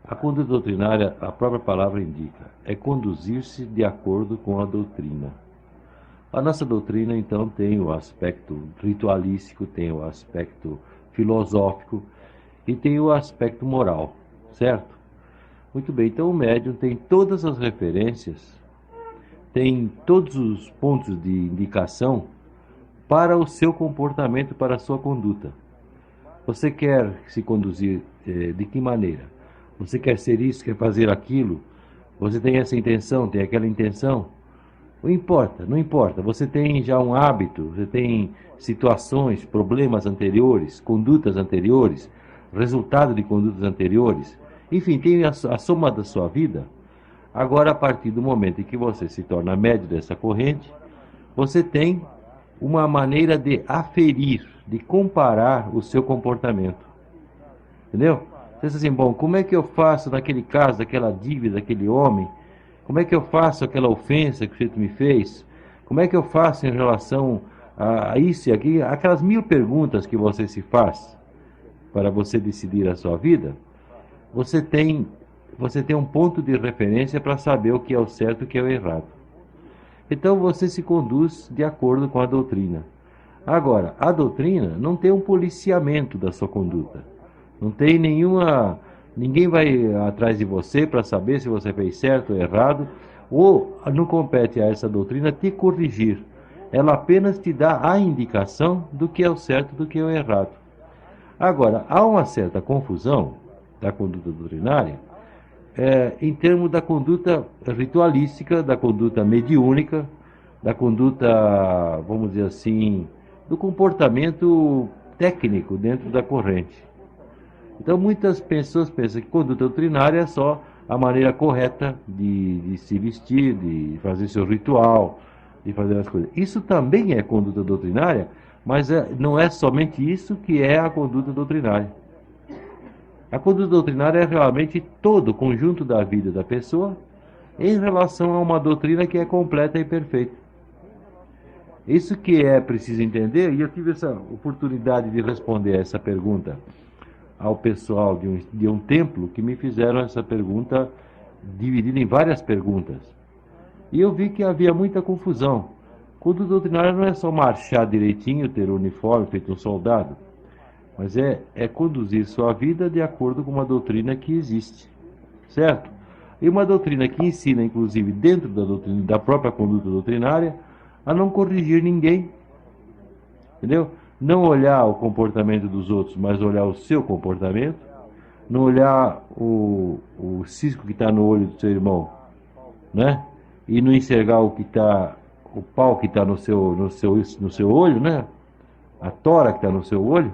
A conduta doutrinária, a própria palavra indica, é conduzir-se de acordo com a doutrina. A nossa doutrina, então, tem o aspecto ritualístico, tem o aspecto filosófico e tem o aspecto moral, certo? Muito bem, então o médium tem todas as referências, tem todos os pontos de indicação para o seu comportamento, para a sua conduta. Você quer se conduzir de que maneira? Você quer ser isso, quer fazer aquilo? Você tem essa intenção, tem aquela intenção? Não importa, não importa. Você tem já um hábito, você tem situações, problemas anteriores, condutas anteriores, resultado de condutas anteriores. Enfim, tem a soma da sua vida. Agora, a partir do momento em que você se torna médio dessa corrente, você tem uma maneira de aferir, de comparar o seu comportamento. Entendeu? Você diz assim, bom, como é que eu faço naquele caso, daquela dívida, daquele homem? Como é que eu faço aquela ofensa que o sujeito me fez? Como é que eu faço em relação a isso e aquilo? Aquelas 1000 perguntas que você se faz para você decidir a sua vida, você tem, você tem um ponto de referência para saber o que é o certo e o que é o errado. Então você se conduz de acordo com a doutrina. Agora, a doutrina não tem um policiamento da sua conduta. Não tem nenhuma. Ninguém vai atrás de você para saber se você fez certo ou errado, ou não compete a essa doutrina te corrigir. Ela apenas te dá a indicação do que é o certo e do que é o errado. Agora, há uma certa confusão da conduta doutrinária em termos da conduta ritualística, da conduta mediúnica, da conduta, vamos dizer assim, do comportamento técnico dentro da corrente. Então, muitas pessoas pensam que conduta doutrinária é só a maneira correta de se vestir, de fazer seu ritual, de fazer as coisas. Isso também é conduta doutrinária, mas não é somente isso que é a conduta doutrinária. A conduta doutrinária é realmente todo o conjunto da vida da pessoa em relação a uma doutrina que é completa e perfeita. Isso que é preciso entender, e eu tive essa oportunidade de responder a essa pergunta ao pessoal de um templo que me fizeram essa pergunta dividida em várias perguntas. E eu vi que havia muita confusão. Conduta doutrinária não é só marchar direitinho, ter o uniforme, feito um soldado, mas é conduzir sua vida de acordo com uma doutrina que existe, certo? E uma doutrina que ensina, inclusive, dentro da doutrina, da própria conduta doutrinária, a não corrigir ninguém, entendeu? Não olhar o comportamento dos outros, mas olhar o seu comportamento, não olhar o cisco que está no olho do seu irmão, né? E não enxergar o pau que está no seu olho, né? A tora que está no seu olho.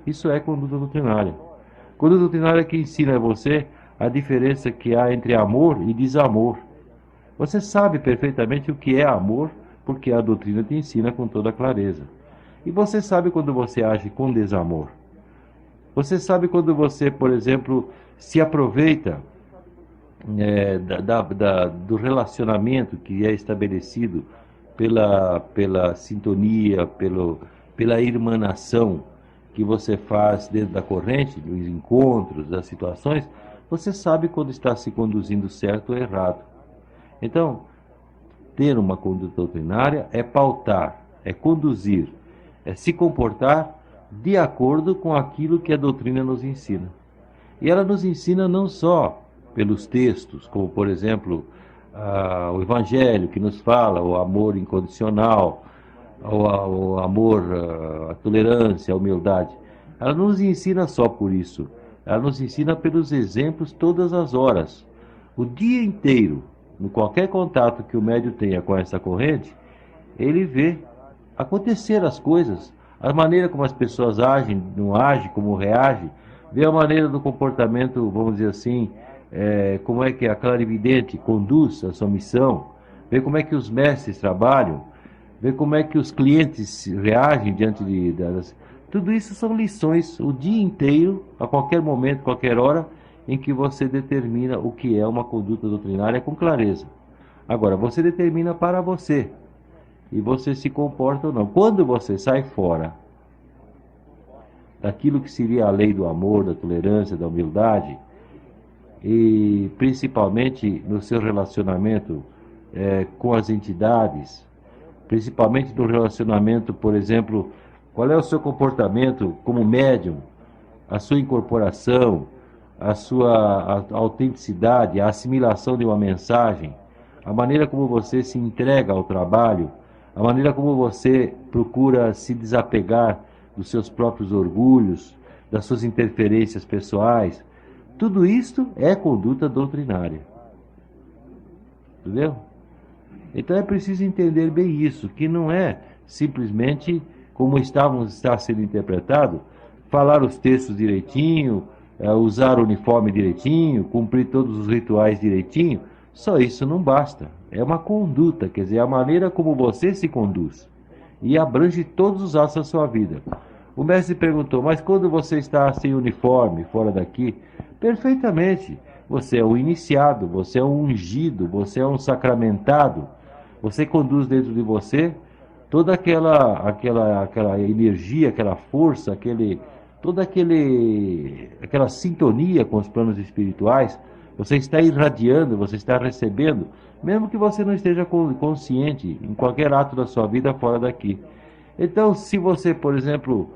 Isso é conduta doutrinária. Conduta doutrinária que ensina a você a diferença que há entre amor e desamor. Você sabe perfeitamente o que é amor, porque a doutrina te ensina com toda clareza. E você sabe quando você age com desamor. Você sabe quando você, por exemplo, se aproveita do relacionamento que é estabelecido pela sintonia, pela irmanação que você faz dentro da corrente, dos encontros, das situações, você sabe quando está se conduzindo certo ou errado. Então, ter uma conduta doutrinária é pautar, é conduzir, é se comportar de acordo com aquilo que a doutrina nos ensina. E ela nos ensina não só pelos textos, como por exemplo o Evangelho que nos fala o amor incondicional, o amor, a tolerância, a humildade. Ela não nos ensina só por isso, ela nos ensina pelos exemplos todas as horas, o dia inteiro. Em qualquer contato que o médium tenha com essa corrente, ele vê acontecer as coisas, a maneira como as pessoas agem, não agem, como reagem, vê a maneira do comportamento, vamos dizer assim, como é que a clarividente conduz a sua missão, vê como é que os mestres trabalham, vê como é que os clientes reagem diante das... Tudo isso são lições o dia inteiro, a qualquer momento, qualquer hora, em que você determina o que é uma conduta doutrinária com clareza. Agora, você determina para você, e você se comporta ou não. Quando você sai fora daquilo que seria a lei do amor, da tolerância, da humildade, e principalmente no seu relacionamento com as entidades, principalmente no relacionamento, por exemplo, qual é o seu comportamento como médium, a sua incorporação, a sua autenticidade, a assimilação de uma mensagem, a maneira como você se entrega ao trabalho, a maneira como você procura se desapegar dos seus próprios orgulhos, das suas interferências pessoais. Tudo isto é conduta doutrinária. Entendeu? Então é preciso entender bem isso, que não é simplesmente como está sendo interpretado, falar os textos direitinho, usar o uniforme direitinho, cumprir todos os rituais direitinho. Só isso não basta. É uma conduta, quer dizer, a maneira como você se conduz. E abrange todos os atos da sua vida. O mestre perguntou, mas quando você está sem uniforme, fora daqui? Perfeitamente. Você é um iniciado, você é um ungido, você é um sacramentado. Você conduz dentro de você toda aquela energia, aquela força, aquela sintonia com os planos espirituais. Você está irradiando, você está recebendo, mesmo que você não esteja consciente em qualquer ato da sua vida fora daqui. Então, se você, por exemplo,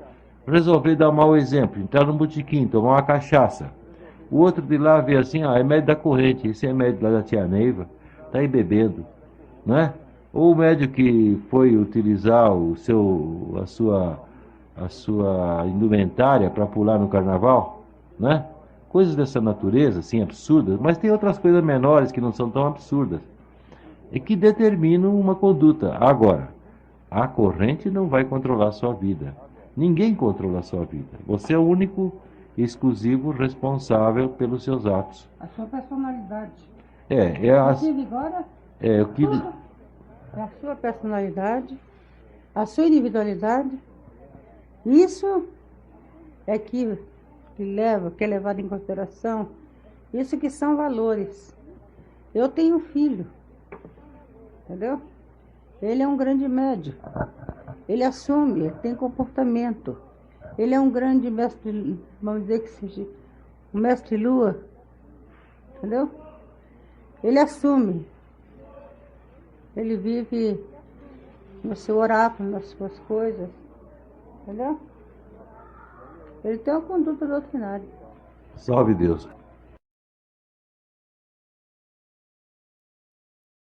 resolver dar um mau exemplo, entrar num botequim, tomar uma cachaça, o outro de lá vê assim, é médio da corrente, esse é médio lá da tia Neiva, está aí bebendo, não é? Ou o médico que foi utilizar a sua indumentária para pular no carnaval, né? Coisas dessa natureza, assim, absurdas, mas tem outras coisas menores que não são tão absurdas, e que determinam uma conduta. Agora, a corrente não vai controlar a sua vida. Ninguém controla a sua vida. Você é o único exclusivo responsável pelos seus atos. A sua personalidade. Inclusive agora, o que a sua personalidade, a sua individualidade. Isso é que é levado em consideração. Isso que são valores. Eu tenho um filho, entendeu? Ele é um grande médico. Ele assume, ele tem comportamento. Ele é um grande mestre, vamos dizer que seja um mestre lua, entendeu? Ele assume. Ele vive no seu oráculo, nas suas coisas, entendeu? Ele tem uma conduta doutrinária. Salve Deus.